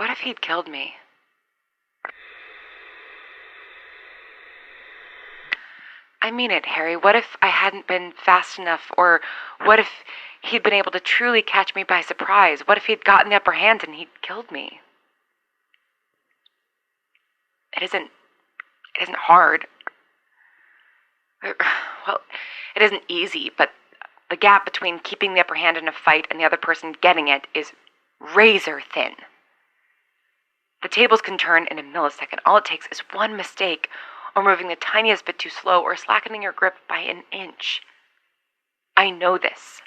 What if he'd killed me? I mean it, Harry. What if I hadn't been fast enough? Or what if he'd been able to truly catch me by surprise? What if he'd gotten the upper hand and he'd killed me? It isn't hard. Well, it isn't easy, but the gap between keeping the upper hand in a fight and the other person getting it is razor thin. The tables can turn in a millisecond. All it takes is one mistake, or moving the tiniest bit too slow, or slackening your grip by an inch. I know this.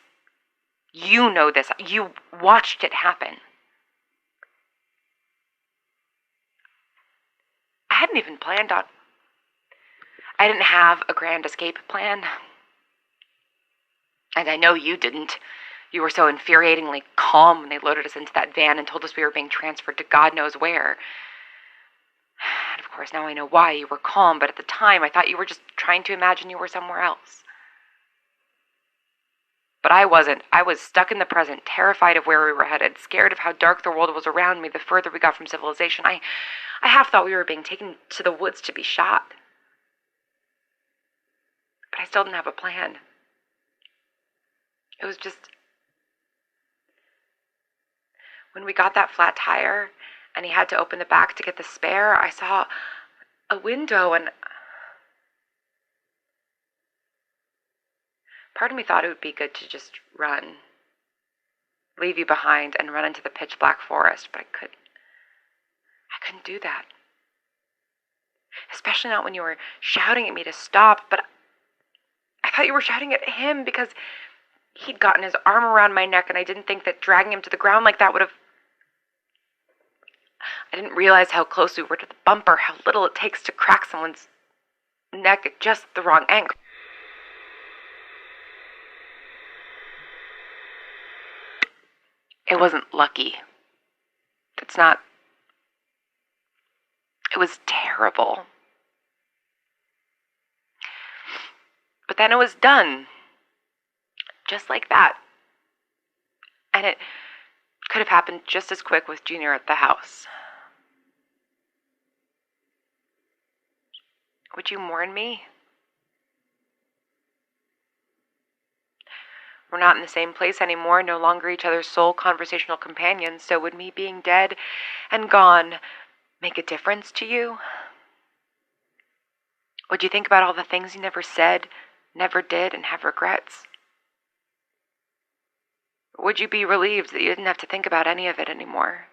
You know this. You watched it happen. I hadn't even planned on... I didn't have a grand escape plan. And I know you didn't. You were so infuriatingly calm when they loaded us into that van and told us we were being transferred to God knows where. And of course, now I know why you were calm, but at the time I thought you were just trying to imagine you were somewhere else. But I wasn't. I was stuck in the present, terrified of where we were headed, scared of how dark the world was around me the further we got from civilization. I half thought we were being taken to the woods to be shot. But I still didn't have a plan. It was just... When we got that flat tire and he had to open the back to get the spare, I saw a window and... Part of me thought it would be good to just run. Leave you behind and run into the pitch black forest, but I couldn't do that. Especially not when you were shouting at me to stop, but I thought you were shouting at him because he'd gotten his arm around my neck and I didn't think that dragging him to the ground like that would have... I didn't realize how close we were to the bumper, how little it takes to crack someone's neck at just the wrong angle. It wasn't lucky. It's not... It was terrible. But then it was done. Just like that. And it could have happened just as quick with Junior at the house. Would you mourn me? We're not in the same place anymore, no longer each other's sole conversational companions, so would me being dead and gone make a difference to you? Would you think about all the things you never said, never did, and have regrets? Or would you be relieved that you didn't have to think about any of it anymore?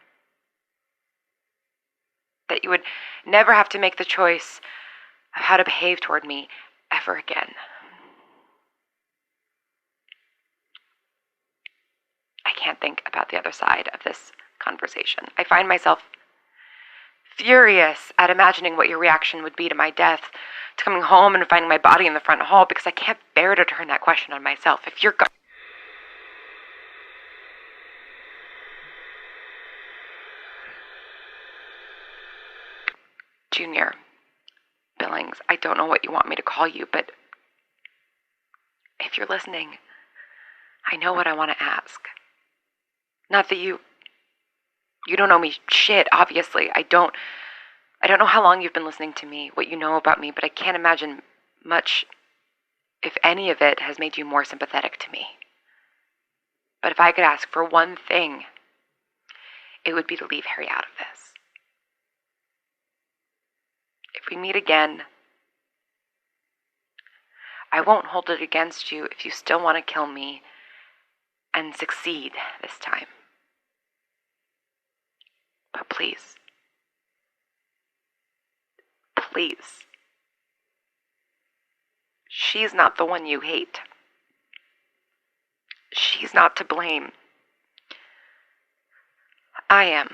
That you would never have to make the choice of how to behave toward me ever again? I can't think about the other side of this conversation. I find myself furious at imagining what your reaction would be to my death, to coming home and finding my body in the front hall, because I can't bear to turn that question on myself. If you're Junior Billings, I don't know what you want me to call you, but if you're listening, I know what I want to ask. Not that you don't know me shit, obviously. I don't know how long you've been listening to me, what you know about me, but I can't imagine much, if any of it has made you more sympathetic to me. But if I could ask for one thing, it would be to leave Harry out of this. If we meet again, I won't hold it against you if you still want to kill me and succeed this time. But please, please, she's not the one you hate. She's not to blame. I am.